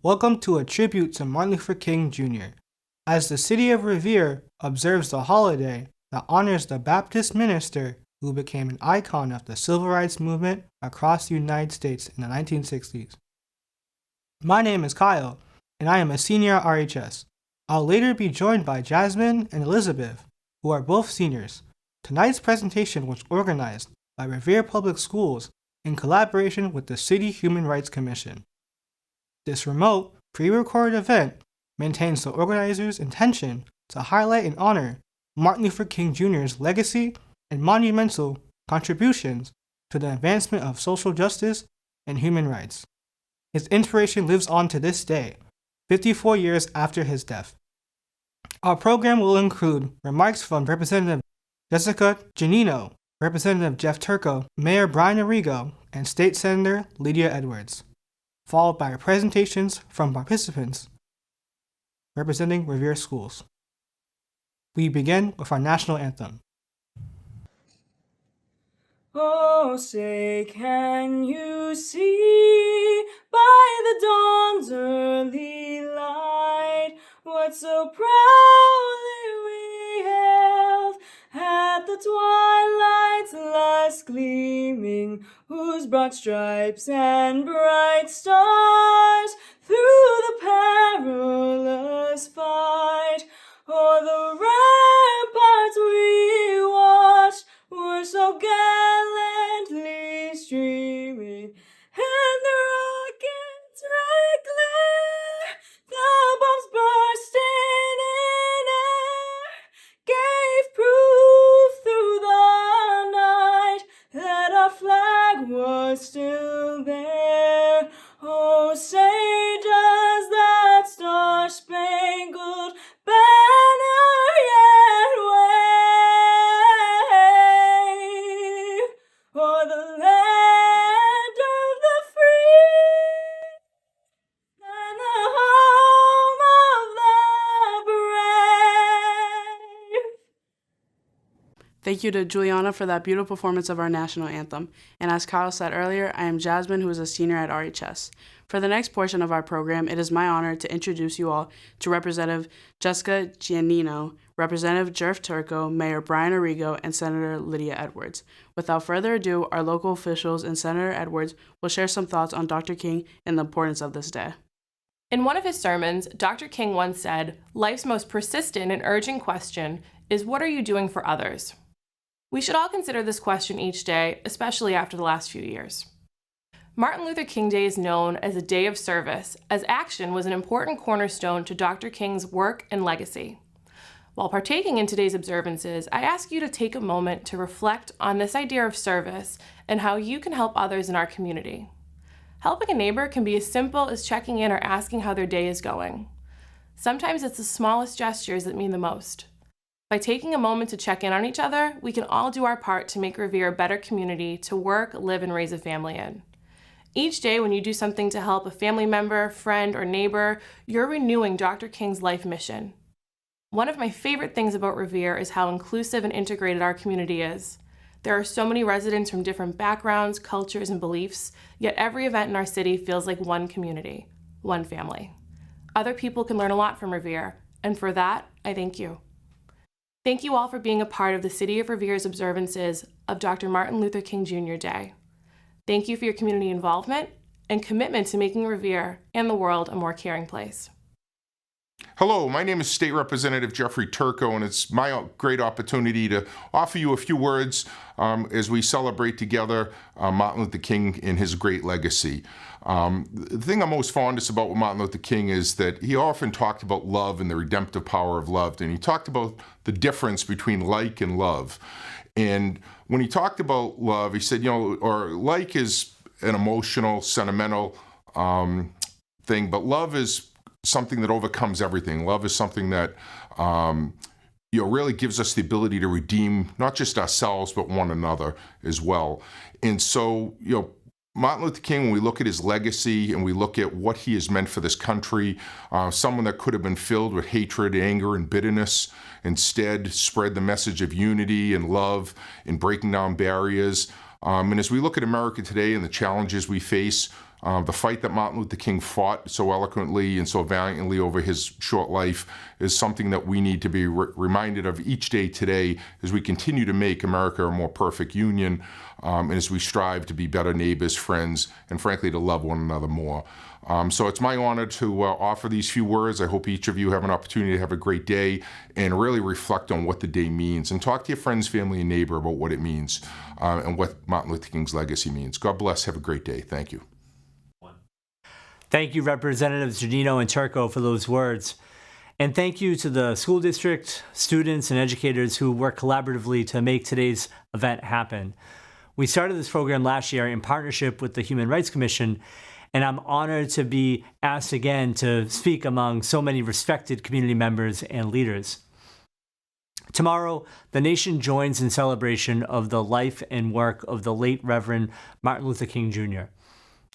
Welcome to a tribute to Martin Luther King Jr. As the city of Revere observes the holiday that honors the Baptist minister who became an icon of the civil rights movement across the United States in the 1960s. My name is Kyle, and I am a senior at RHS. I'll later be joined by Jasmine and Elizabeth, who are both seniors. Tonight's presentation was organized by Revere Public Schools in collaboration with the City Human Rights Commission. This remote, pre-recorded event maintains the organizers' intention to highlight and honor Martin Luther King Jr.'s legacy and monumental contributions to the advancement of social justice and human rights. His inspiration lives on to this day, 54 years after his death. Our program will include remarks from Representative Jessica Giannino, Representative Jeff Turco, Mayor Brian Arrigo, and State Senator Lydia Edwards, followed by presentations from participants representing Revere schools. We begin with our national anthem. Oh, say, can you see by the dawn's early light what so proudly we hailed at the twilight's last gleaming, whose broad stripes and bright stars through the perilous fight o'er the ramparts we watched were so gallantly streaming, and the rocket's red glare, the bombs bursting in air, gave proof through the night that our flag was still there. Oh, say does that star-spangled banner yet wave o'er the land of the free and the home of the brave? Thank you to Juliana for that beautiful performance of our national anthem. And as Kyle said earlier, I am Jasmine, who is a senior at RHS. For the next portion of our program, it is my honor to introduce you all to Representative Jessica Giannino, Representative Jeff Turco, Mayor Brian Arrigo, and Senator Lydia Edwards. Without further ado, our local officials and Senator Edwards will share some thoughts on Dr. King and the importance of this day. In one of his sermons, Dr. King once said, "Life's most persistent and urgent question is, what are you doing for others?" We should all consider this question each day, especially after the last few years. Martin Luther King Day is known as a day of service, as action was an important cornerstone to Dr. King's work and legacy. While partaking in today's observances, I ask you to take a moment to reflect on this idea of service and how you can help others in our community. Helping a neighbor can be as simple as checking in or asking how their day is going. Sometimes it's the smallest gestures that mean the most. By taking a moment to check in on each other, we can all do our part to make Revere a better community to work, live, and raise a family in. Each day when you do something to help a family member, friend, or neighbor, you're renewing Dr. King's life mission. One of my favorite things about Revere is how inclusive and integrated our community is. There are so many residents from different backgrounds, cultures, and beliefs, yet every event in our city feels like one community, one family. Other people can learn a lot from Revere, and for that, I thank you. Thank you all for being a part of the City of Revere's observances of Dr. Martin Luther King Jr. Day. Thank you for your community involvement and commitment to making Revere and the world a more caring place. Hello, my name is State Representative Jeffrey Turco, and it's my great opportunity to offer you a few words as we celebrate together Martin Luther King and his great legacy. The thing I'm most fondest about with Martin Luther King is that he often talked about love and the redemptive power of love, and he talked about the difference between like and love. And when he talked about love, he said, or like is an emotional, sentimental thing, but love is something that overcomes everything. Love is something that really gives us the ability to redeem not just ourselves, but one another as well. And so, Martin Luther King, when we look at his legacy and we look at what he has meant for this country, someone that could have been filled with hatred, anger, and bitterness, instead spread the message of unity and love and breaking down barriers. And as we look at America today and the challenges we face, The fight that Martin Luther King fought so eloquently and so valiantly over his short life is something that we need to be reminded of each day today as we continue to make America a more perfect union, and as we strive to be better neighbors, friends, and frankly to love one another more. So it's my honor to offer these few words. I hope each of you have an opportunity to have a great day and really reflect on what the day means and talk to your friends, family, and neighbor about what it means and what Martin Luther King's legacy means. God bless. Have a great day. Thank you. Thank you, Representatives Giardino and Turco, for those words. And thank you to the school district, students, and educators who work collaboratively to make today's event happen. We started this program last year in partnership with the Human Rights Commission, and I'm honored to be asked again to speak among so many respected community members and leaders. Tomorrow, the nation joins in celebration of the life and work of the late Reverend Martin Luther King Jr.,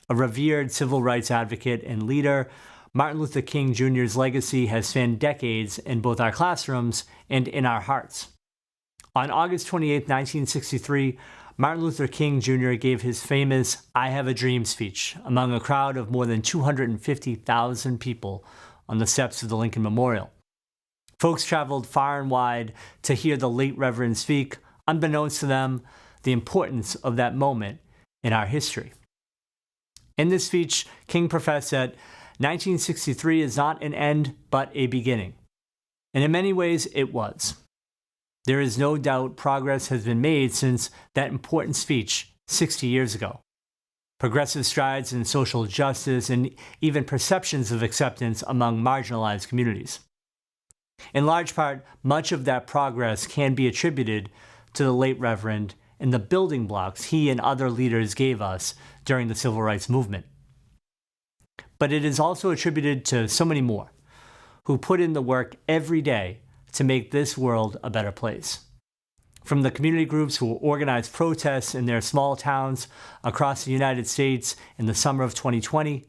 a revered civil rights advocate and leader. Martin Luther King Jr.'s legacy has spanned decades in both our classrooms and in our hearts. On August 28, 1963, Martin Luther King Jr. gave his famous "I Have a Dream" speech among a crowd of more than 250,000 people on the steps of the Lincoln Memorial. Folks traveled far and wide to hear the late Reverend speak, unbeknownst to them, the importance of that moment in our history. In this speech, King professed that 1963 is not an end, but a beginning. And in many ways, it was. There is no doubt progress has been made since that important speech 60 years ago. Progressive strides in social justice and even perceptions of acceptance among marginalized communities. In large part, much of that progress can be attributed to the late Reverend and the building blocks he and other leaders gave us during the Civil Rights Movement. But it is also attributed to so many more who put in the work every day to make this world a better place. From the community groups who organized protests in their small towns across the United States in the summer of 2020,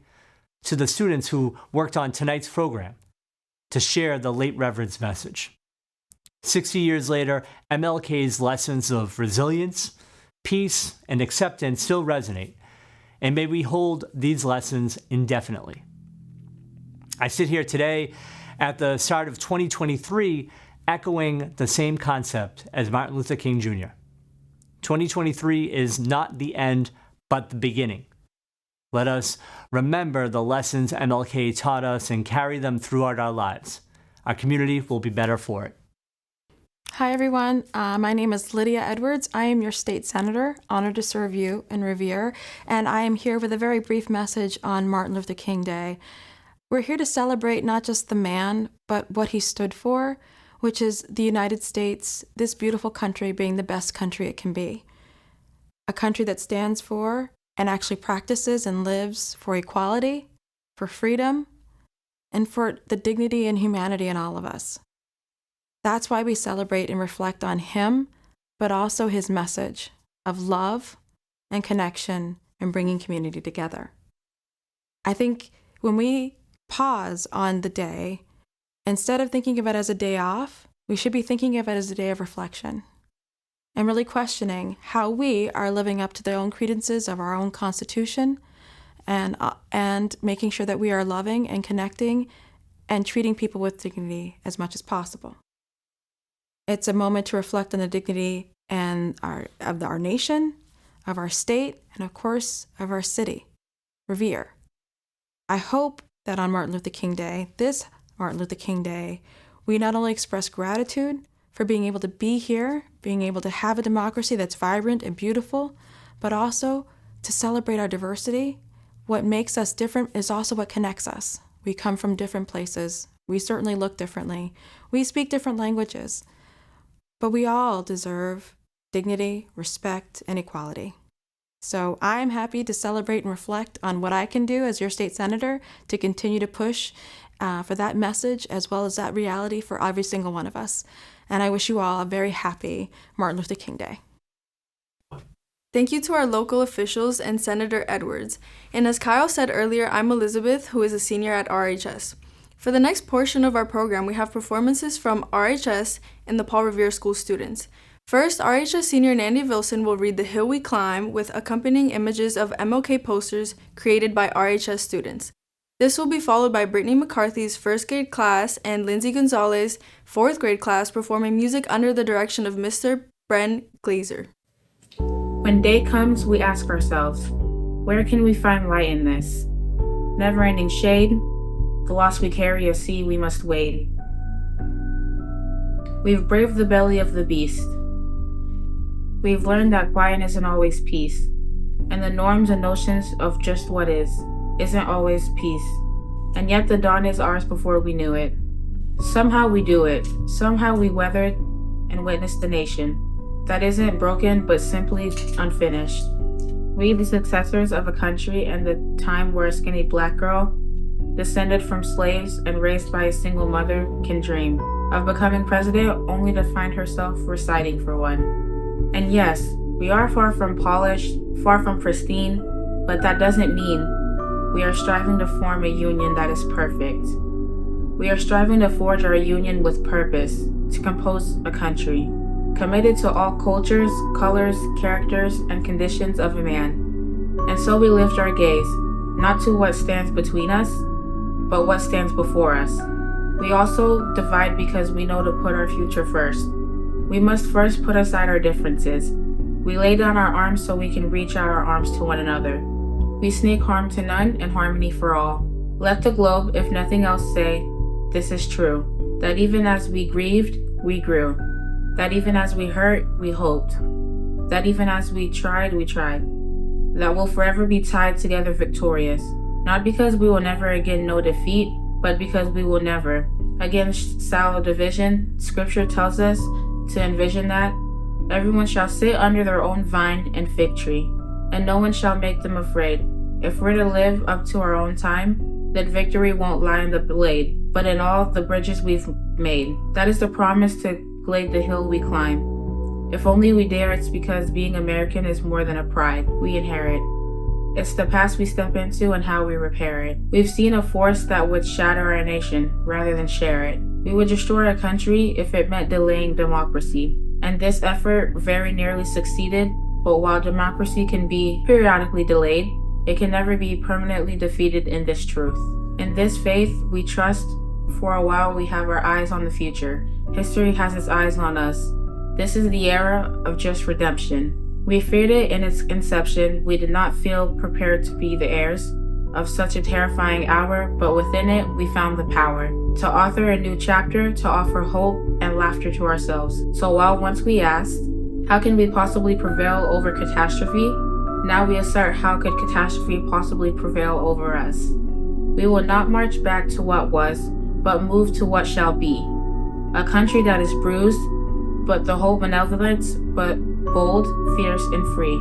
to the students who worked on tonight's program to share the late Reverend's message. 60 years later, MLK's lessons of resilience, peace, and acceptance still resonate, and may we hold these lessons indefinitely. I sit here today at the start of 2023 echoing the same concept as Martin Luther King Jr. 2023 is not the end, but the beginning. Let us remember the lessons MLK taught us and carry them throughout our lives. Our community will be better for it. Hi, everyone. My name is Lydia Edwards. I am your state senator, honored to serve you in Revere, and I am here with a very brief message on Martin Luther King Day. We're here to celebrate not just the man, but what he stood for, which is the United States, this beautiful country being the best country it can be. A country that stands for and actually practices and lives for equality, for freedom, and for the dignity and humanity in all of us. That's why we celebrate and reflect on him, but also his message of love and connection and bringing community together. I think when we pause on the day, instead of thinking of it as a day off, we should be thinking of it as a day of reflection and really questioning how we are living up to the own credences of our own Constitution and making sure that we are loving and connecting and treating people with dignity as much as possible. It's a moment to reflect on the dignity of our nation, of our state, and of course, of our city, Revere. I hope that on Martin Luther King Day, this Martin Luther King Day, we not only express gratitude for being able to be here, being able to have a democracy that's vibrant and beautiful, but also to celebrate our diversity. What makes us different is also what connects us. We come from different places. We certainly look differently. We speak different languages. But we all deserve dignity, respect, and equality. So I'm happy to celebrate and reflect on what I can do as your state senator to continue to push for that message as well as that reality for every single one of us. And I wish you all a very happy Martin Luther King Day. Thank you to our local officials and Senator Edwards. And as Kyle said earlier, I'm Elizabeth, who is a senior at RHS. For the next portion of our program, we have performances from RHS and the Paul Revere School students. First, RHS senior Nandy Wilson will read The Hill We Climb with accompanying images of MLK posters created by RHS students. This will be followed by Brittany McCarthy's first grade class and Lindsay Gonzalez, fourth grade class, performing music under the direction of Mr. Bren Glazer. When day comes, we ask ourselves, where can we find light in this? Never-ending shade, the loss we carry, a sea we must wade. We've braved the belly of the beast. We've learned that quiet isn't always peace, and the norms and notions of just what isn't always peace. And yet the dawn is ours before we knew it. Somehow we do it. Somehow we weathered and witnessed the nation that isn't broken but simply unfinished. We, the successors of a country and the time where a skinny black girl, descended from slaves and raised by a single mother, can dream of becoming president only to find herself reciting for one. And yes, we are far from polished, far from pristine, but that doesn't mean we are striving to form a union that is perfect. We are striving to forge our union with purpose, to compose a country, committed to all cultures, colors, characters, and conditions of a man. And so we lift our gaze, not to what stands between us, but what stands before us. We also divide because we know to put our future first. We must first put aside our differences. We lay down our arms so we can reach out our arms to one another. We sneak harm to none and harmony for all. Let the globe, if nothing else, say, this is true, that even as we grieved, we grew, that even as we hurt, we hoped, that even as we tried, that we'll forever be tied together victorious, not because we will never again know defeat, but because we will never again sallow division. Scripture tells us to envision that everyone shall sit under their own vine and fig tree, and no one shall make them afraid. If we're to live up to our own time, then victory won't lie in the blade, but in all the bridges we've made. That is the promise to glade the hill we climb. If only we dare, it's because being American is more than a pride we inherit. It's the past we step into and how we repair it. We've seen a force that would shatter our nation rather than share it. We would destroy a country if it meant delaying democracy. And this effort very nearly succeeded, but while democracy can be periodically delayed, it can never be permanently defeated in this truth. In this faith, we trust. For a while, we have our eyes on the future. History has its eyes on us. This is the era of just redemption. We feared it in its inception. We did not feel prepared to be the heirs of such a terrifying hour, but within it, we found the power to author a new chapter, to offer hope and laughter to ourselves. So while once we asked, how can we possibly prevail over catastrophe? Now we assert, how could catastrophe possibly prevail over us? We will not march back to what was, but move to what shall be. A country that is bruised, but the whole benevolence, but bold, fierce, and free.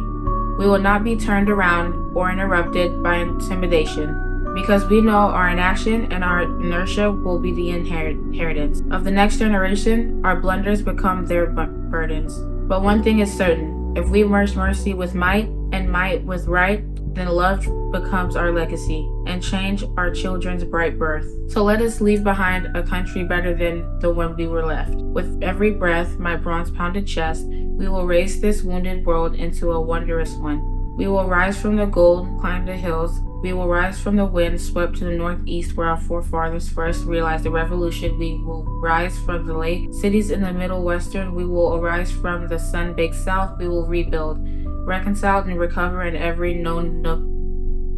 We will not be turned around or interrupted by intimidation, because we know our inaction and our inertia will be the inheritance of the next generation. Our blunders become their burdens. But one thing is certain, if we merge mercy with might and might with right, then love becomes our legacy and change our children's bright birth. So let us leave behind a country better than the one we were left. With every breath, my bronze-pounded chest, we will raise this wounded world into a wondrous one. We will rise from the gold, climb the hills. We will rise from the wind, swept to the northeast where our forefathers first realized the revolution. We will rise from the lake, cities in the middle western. We will arise from the sun-baked south. We will rebuild, reconciled and recover in every known nook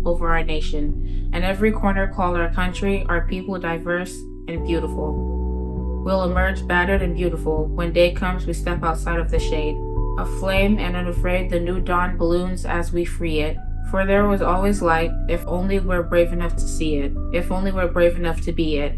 over our nation, and every corner call our country, our people diverse and beautiful. We'll emerge battered and beautiful. When day comes, we step outside of the shade. Aflame and unafraid, the new dawn balloons as we free it. For there was always light, if only we're brave enough to see it, if only we're brave enough to be it.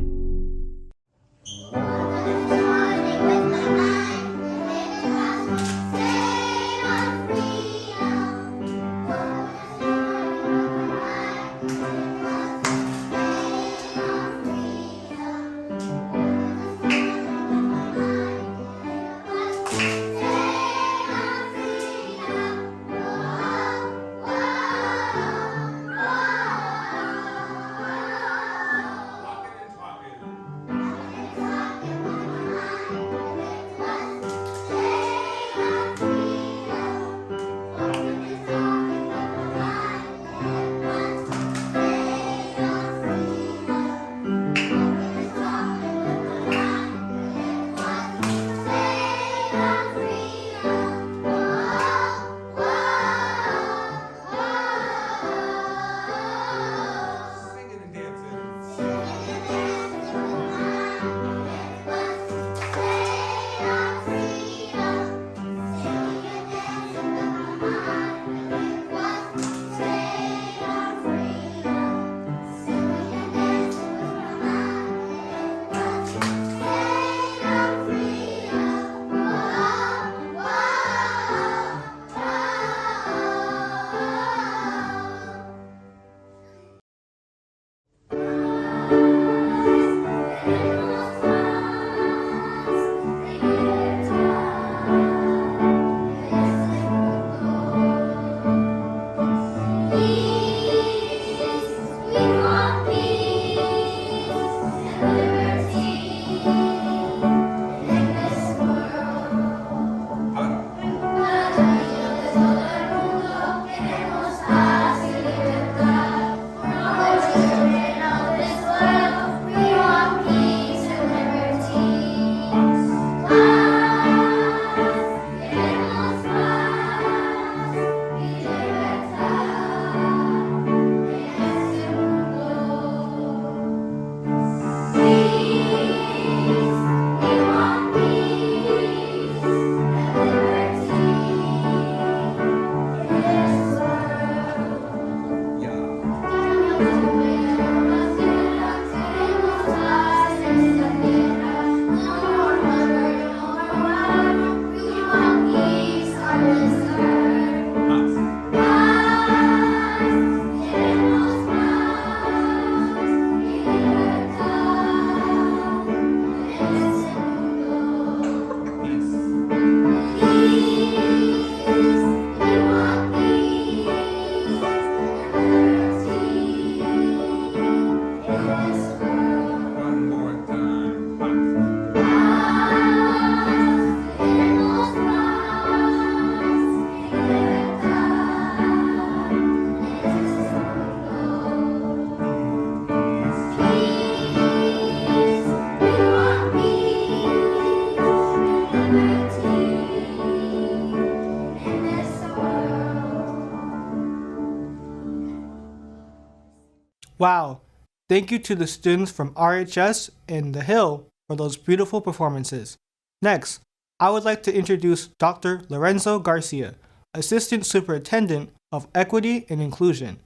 Wow! Thank you to the students from RHS and The Hill for those beautiful performances. Next, I would like to introduce Dr. Lorenzo Garcia, Assistant Superintendent of Equity and Inclusion.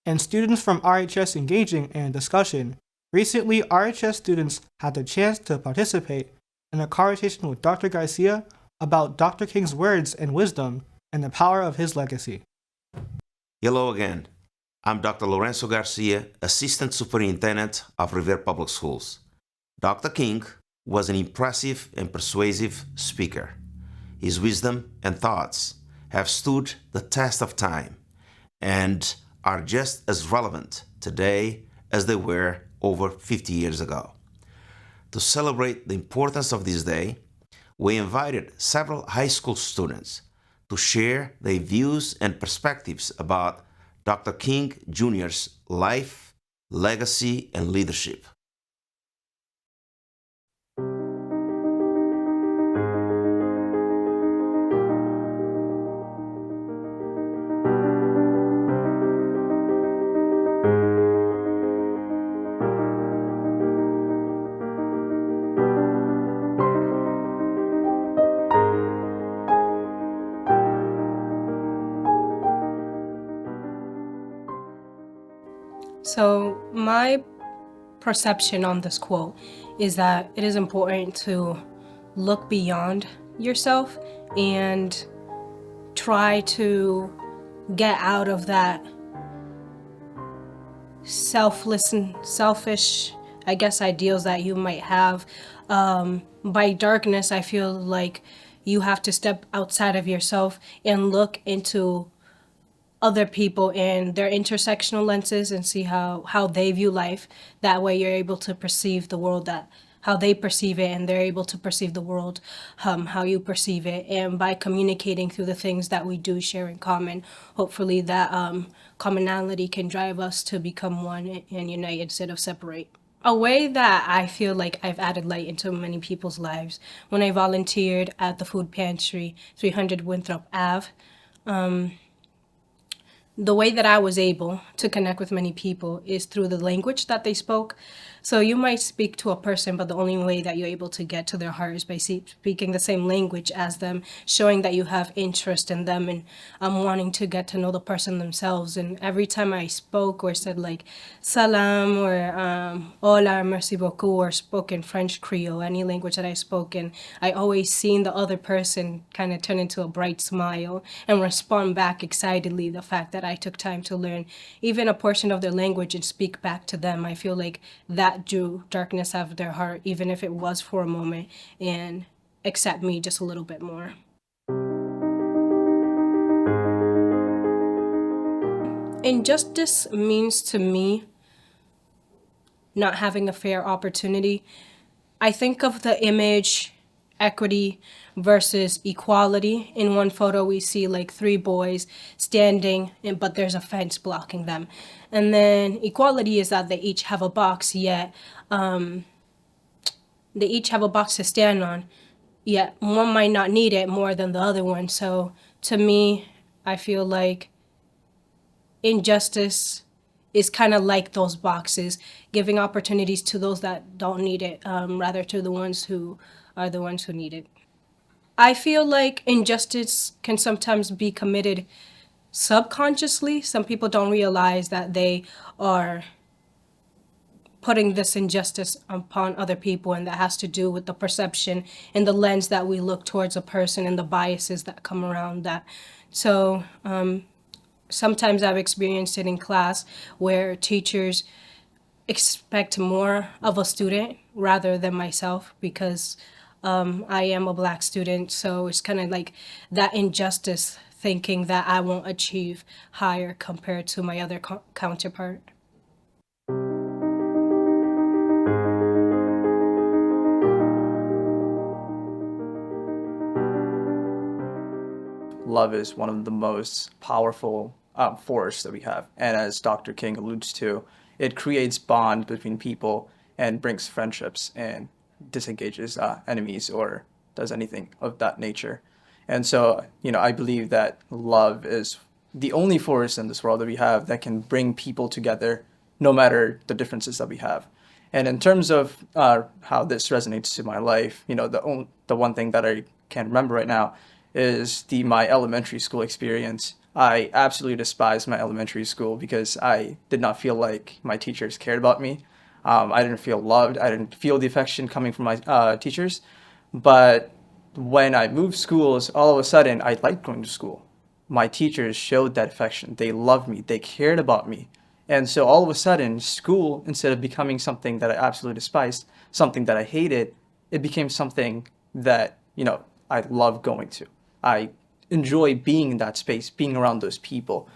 And students from RHS engaging in a discussion, recently RHS students had the chance to participate in a conversation with Dr. Garcia about Dr. King's words and wisdom and the power of his legacy. Hello again. I'm Dr. Lorenzo Garcia, Assistant Superintendent of Revere Public Schools. Dr. King was an impressive and persuasive speaker. His wisdom and thoughts have stood the test of time and are just as relevant today as they were over 50 years ago. To celebrate the importance of this day, we invited several high school students to share their views and perspectives about Dr. King Jr.'s life, legacy, and leadership. So my perception on this quote is that it is important to look beyond yourself and try to get out of that selfless and selfish, I guess, ideals that you might have. By darkness, I feel like you have to step outside of yourself and look into other people and their intersectional lenses and see how they view life. That way you're able to perceive the world how they perceive it, and they're able to perceive the world how you perceive it. And by communicating through the things that we do share in common, hopefully that commonality can drive us to become one and unite instead of separate. A way that I feel like I've added light into many people's lives, when I volunteered at the food pantry, 300 Winthrop Ave, the way that I was able to connect with many people is through the language that they spoke. So you might speak to a person, but the only way that you're able to get to their heart is by speaking the same language as them, showing that you have interest in them and wanting to get to know the person themselves. And every time I spoke or said like salam or hola, merci beaucoup, or spoke in French, Creole, any language that I spoke in, I always seen the other person kind of turn into a bright smile and respond back excitedly the fact that I took time to learn even a portion of their language and speak back to them. I feel like that drew darkness out of their heart, even if it was for a moment, and accept me just a little bit more. Injustice means to me not having a fair opportunity. I think of the image equity versus equality. In one photo we see like 3 boys standing, but there's a fence blocking them. And then equality is that they each have a box, yet they each have a box to stand on, yet one might not need it more than the other one. So to me, I feel like injustice is kind of like those boxes, giving opportunities to those that don't need it, rather to the ones who are the ones who need it. I feel like injustice can sometimes be committed subconsciously. Some people don't realize that they are putting this injustice upon other people, and that has to do with the perception and the lens that we look towards a person and the biases that come around that. So sometimes I've experienced it in class where teachers expect more of a student rather than myself, because I am a Black student. So it's kind of like that injustice, thinking that I won't achieve higher compared to my other counterpart. Love is one of the most powerful force that we have. And as Dr. King alludes to, it creates bond between people and brings friendships and disengages enemies or does anything of that nature. And so, I believe that love is the only force in this world that we have that can bring people together no matter the differences that we have. And in terms of how this resonates to my life, the one thing that I can remember right now is my elementary school experience. I absolutely despised my elementary school because I did not feel like my teachers cared about me. I didn't feel loved. I didn't feel the affection coming from my teachers. But when I moved schools, all of a sudden, I liked going to school. My teachers showed that affection. They loved me. They cared about me. And so all of a sudden, school, instead of becoming something that I absolutely despised, something that I hated, it became something that, I love going to. I enjoy being in that space, being around those people,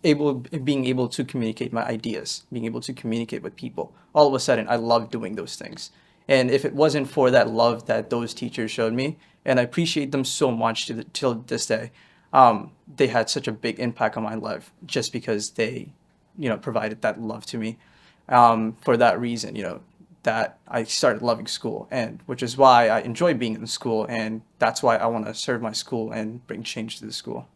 being able to communicate my ideas, being able to communicate with people. All of a sudden, I love doing those things. And if it wasn't for that love that those teachers showed me, and I appreciate them so much till this day, they had such a big impact on my life just because they, provided that love to me. For that reason, that I started loving school, and which is why I enjoy being in school, and that's why I want to serve my school and bring change to the school.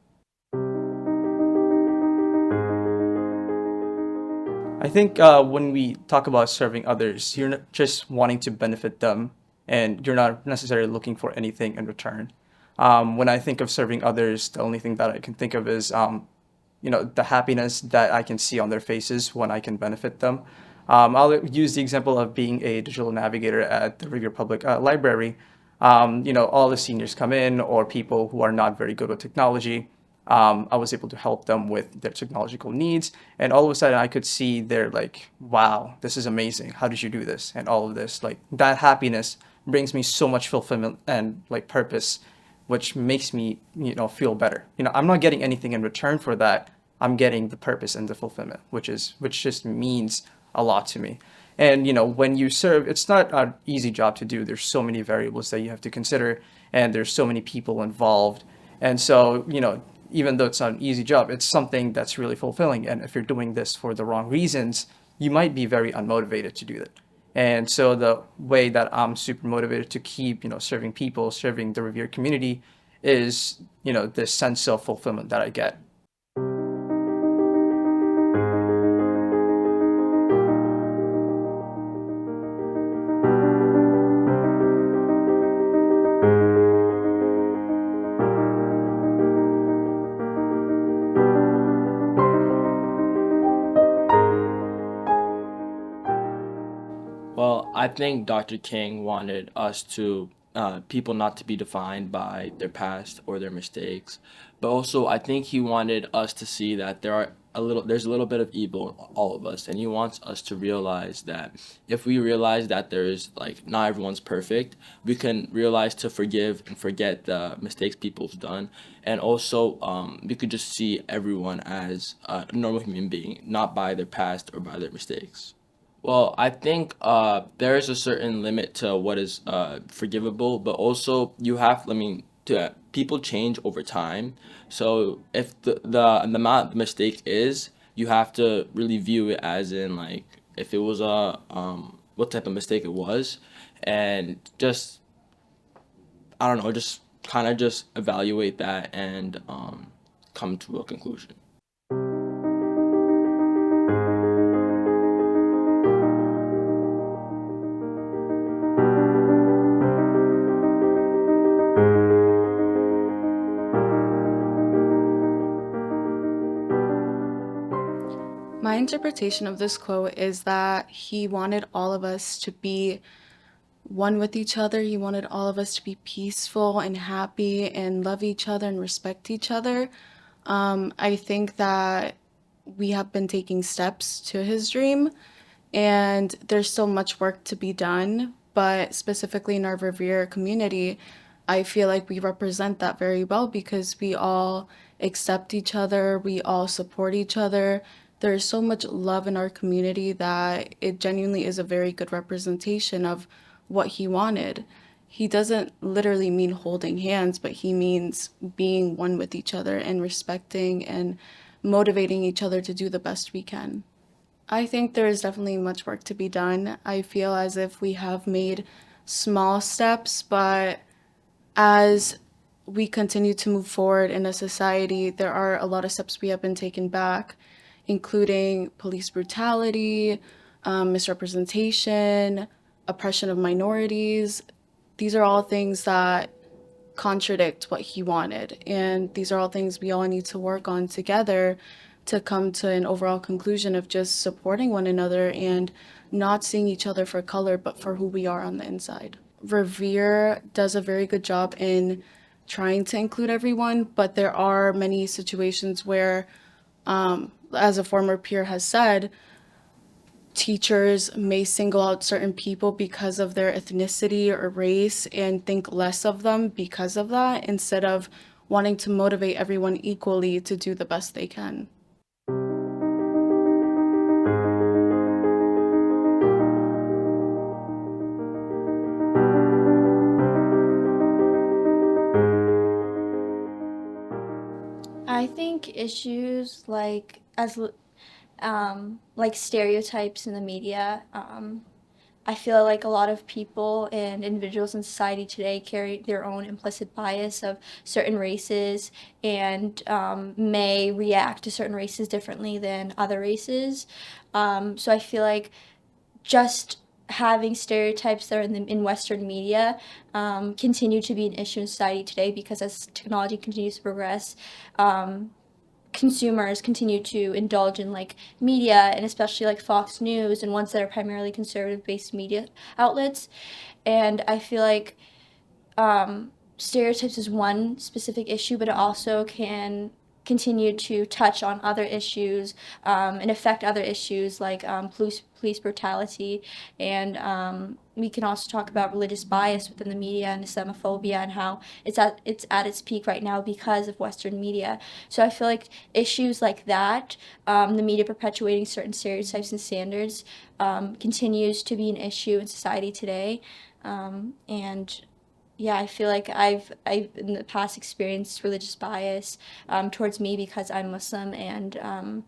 I think when we talk about serving others, you're not just wanting to benefit them, and you're not necessarily looking for anything in return. When I think of serving others, the only thing that I can think of is, the happiness that I can see on their faces when I can benefit them. I'll use the example of being a digital navigator at the Revere Public Library. All the seniors come in, or people who are not very good with technology. I was able to help them with their technological needs, and all of a sudden I could see they're like, wow, this is amazing. How did you do this? And all of this, like, that happiness brings me so much fulfillment and like purpose, which makes me, feel better. I'm not getting anything in return for that. I'm getting the purpose and the fulfillment, which just means a lot to me. And, when you serve, it's not an easy job to do. There's so many variables that you have to consider, and there's so many people involved. And so, even though it's not an easy job, it's something that's really fulfilling. And if you're doing this for the wrong reasons, you might be very unmotivated to do that. And so the way that I'm super motivated to keep, serving people, serving the Revere community is, this sense of fulfillment that I get. Well, I think Dr. King wanted us to, people not to be defined by their past or their mistakes, but also I think he wanted us to see that there's a little bit of evil in all of us, and he wants us to realize that if we realize that there's like not everyone's perfect, we can realize to forgive and forget the mistakes people's done, and also we could just see everyone as a normal human being, not by their past or by their mistakes. Well, I think there is a certain limit to what is forgivable, but also people change over time. So if the amount the mistake is, you have to really view it as in like if it was what type of mistake it was, and just I don't know, just kind of just evaluate that and come to a conclusion. My interpretation of this quote is that he wanted all of us to be one with each other. He wanted all of us to be peaceful and happy and love each other and respect each other. I think that we have been taking steps to his dream, and there's so much work to be done. But specifically in our Revere community, I feel like we represent that very well because we all accept each other, we all support each other. There's so much love in our community that it genuinely is a very good representation of what he wanted. He doesn't literally mean holding hands, but he means being one with each other and respecting and motivating each other to do the best we can. I think there is definitely much work to be done. I feel as if we have made small steps, but as we continue to move forward in a society, there are a lot of steps we have been taken back. including police brutality, misrepresentation, oppression of minorities. These are all things that contradict what he wanted. And these are all things we all need to work on together to come to an overall conclusion of just supporting one another and not seeing each other for color, but for who we are on the inside. Revere does a very good job in trying to include everyone, but there are many situations where, as a former peer has said, teachers may single out certain people because of their ethnicity or race and think less of them because of that, instead of wanting to motivate everyone equally to do the best they can. I think issues like stereotypes in the media. I feel like a lot of people and individuals in society today carry their own implicit bias of certain races and may react to certain races differently than other races. So I feel like just having stereotypes that are in Western media continue to be an issue in society today, because as technology continues to progress, consumers continue to indulge in like media, and especially like Fox News and ones that are primarily conservative-based media outlets. And I feel like stereotypes is one specific issue, but it also can continue to touch on other issues and affect other issues like police brutality. And we can also talk about religious bias within the media and Islamophobia and how it's at its peak right now because of Western media. So I feel like issues like that, the media perpetuating certain stereotypes and standards, continues to be an issue in society today. And yeah, I feel like I've in the past experienced religious bias towards me because I'm Muslim, and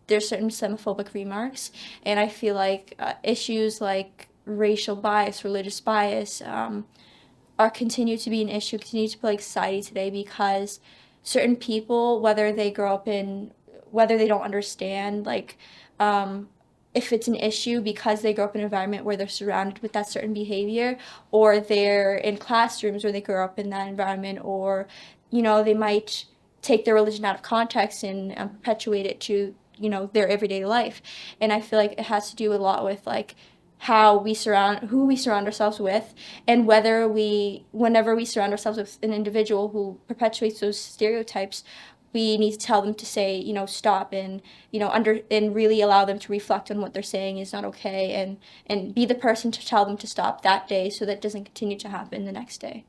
there's certain Islamophobic remarks, and I feel like issues like racial bias, religious bias, are continue to be an issue, continue to plague society today, because certain people, whether they don't understand, like, if it's an issue because they grow up in an environment where they're surrounded with that certain behavior, or they're in classrooms where they grow up in that environment, or, they might take their religion out of context and perpetuate it to, their everyday life. And I feel like it has to do a lot with, like, who we surround ourselves with, and whenever we surround ourselves with an individual who perpetuates those stereotypes, we need to tell them to say, stop, and, and really allow them to reflect on what they're saying is not okay, and be the person to tell them to stop that day so that it doesn't continue to happen the next day.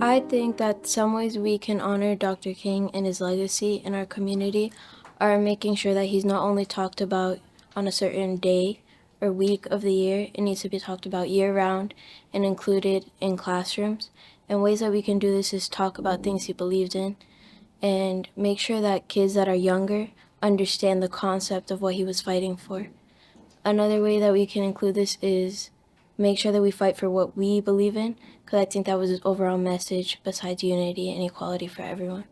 I think that some ways we can honor Dr. King and his legacy in our community are making sure that he's not only talked about on a certain day or week of the year. It needs to be talked about year-round and included in classrooms. And ways that we can do this is talk about things he believed in and make sure that kids that are younger understand the concept of what he was fighting for. Another way that we can include this is make sure that we fight for what we believe in, because I think that was his overall message besides unity and equality for everyone.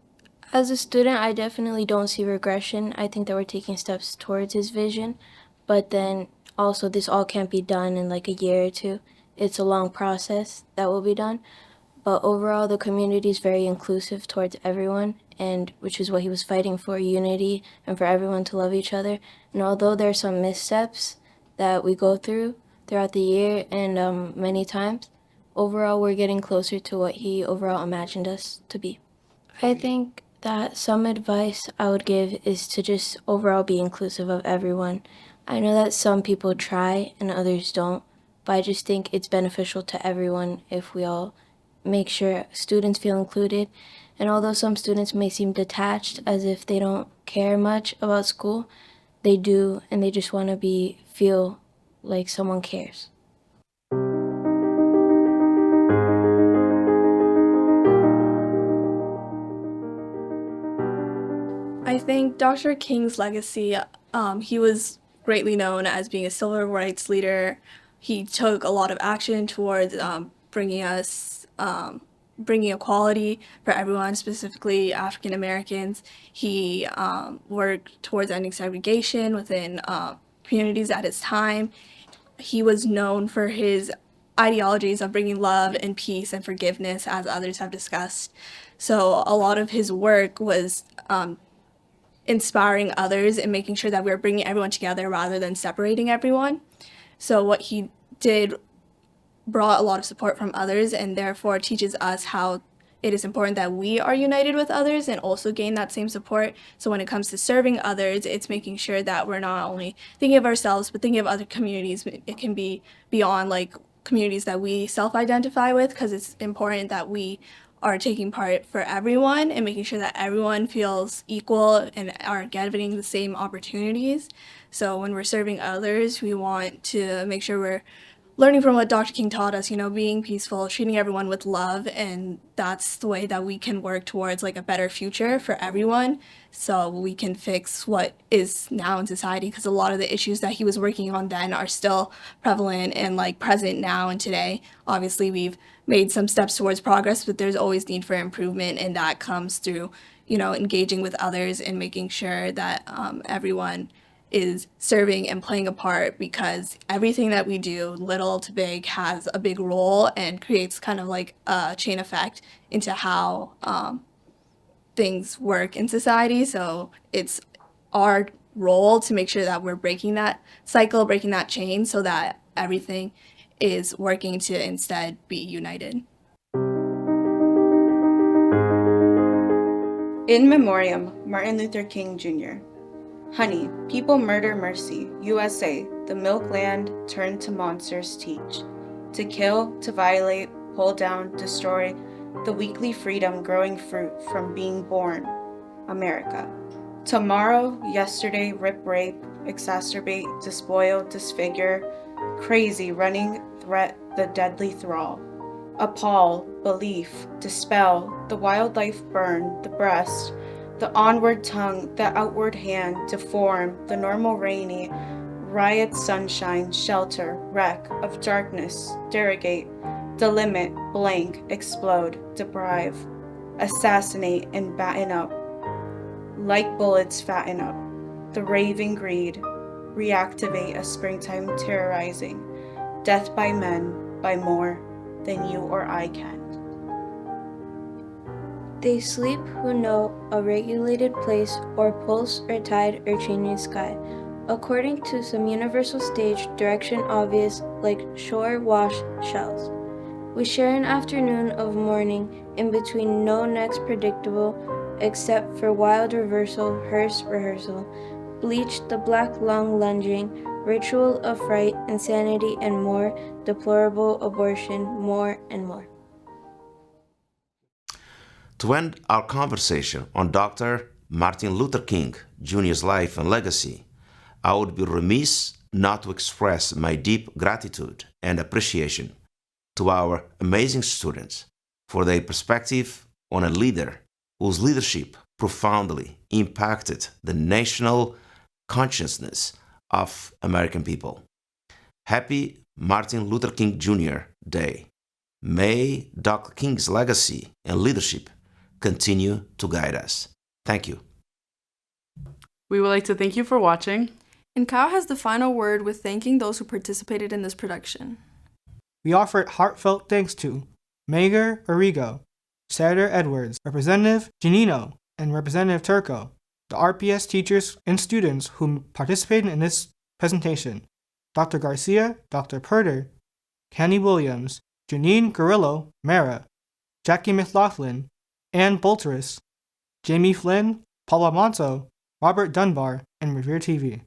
As a student, I definitely don't see regression. I think that we're taking steps towards his vision, but then also this all can't be done in like a year or two. It's a long process that will be done, but overall the community is very inclusive towards everyone, and which is what he was fighting for, unity and for everyone to love each other. And although there are some missteps that we go through throughout the year and many times, overall we're getting closer to what he overall imagined us to be. I think that some advice I would give is to just overall be inclusive of everyone. I know that some people try and others don't, but I just think it's beneficial to everyone if we all make sure students feel included. And although some students may seem detached, as if they don't care much about school, they do, and they just want to feel like someone cares. I think Dr. King's legacy, he was greatly known as being a civil rights leader, he took a lot of action towards bringing equality for everyone, specifically African Americans. He worked towards ending segregation within communities at his time. He was known for his ideologies of bringing love and peace and forgiveness, as others have discussed. So a lot of his work was inspiring others and making sure that we were bringing everyone together rather than separating everyone. So what he did brought a lot of support from others, and therefore teaches us how it is important that we are united with others and also gain that same support. So when it comes to serving others, it's making sure that we're not only thinking of ourselves, but thinking of other communities. It can be beyond like communities that we self-identify with, because it's important that we are taking part for everyone and making sure that everyone feels equal and are getting the same opportunities. So when we're serving others, we want to make sure we're learning from what Dr. King taught us, being peaceful, treating everyone with love, and that's the way that we can work towards like a better future for everyone, so we can fix what is now in society, because a lot of the issues that he was working on then are still prevalent and like present now and today. Obviously, we've made some steps towards progress, but there's always need for improvement, and that comes through, engaging with others and making sure that everyone is serving and playing a part, because everything that we do, little to big, has a big role and creates kind of like a chain effect into how things work in society. So it's our role to make sure that we're breaking that cycle, breaking that chain, so that everything is working to instead be united. In Memoriam, Martin Luther King Jr. Honey, people murder mercy, USA, the milk land turned to monsters teach. To kill, to violate, pull down, destroy, the weekly freedom growing fruit from being born, America. Tomorrow, yesterday, rip, rape, exacerbate, despoil, disfigure, crazy, running, threat, the deadly thrall. Appall, belief, dispel, the wildlife burn, the breast, the onward tongue, the outward hand, deform, the normal rainy, riot sunshine, shelter, wreck, of darkness, derogate, delimit, blank, explode, deprive, assassinate and batten up, like bullets fatten up, the raving greed, reactivate a springtime terrorizing, death by men, by more than you or I can. They sleep who know a regulated place or pulse or tide or changing sky, according to some universal stage direction obvious like shore wash shells. We share an afternoon of morning in between no next predictable except for wild reversal, hearse rehearsal, bleach the black lung lunging, ritual of fright, insanity and more, deplorable abortion, more and more. To end our conversation on Dr. Martin Luther King Jr.'s life and legacy, I would be remiss not to express my deep gratitude and appreciation to our amazing students for their perspective on a leader whose leadership profoundly impacted the national consciousness of American people. Happy Martin Luther King Jr. Day. May Dr. King's legacy and leadership continue to guide us. Thank you. We would like to thank you for watching. And Kyle has the final word with thanking those who participated in this production. We offer heartfelt thanks to Mayor Arrigo, Senator Edwards, Representative Giannino, and Representative Turco, the RPS teachers and students who participated in this presentation, Dr. Garcia, Dr. Purder, Kenny Williams, Janine Garillo, Mara, Jackie McLaughlin, Ann Bolteris, Jamie Flynn, Paula Monto, Robert Dunbar, and Revere TV.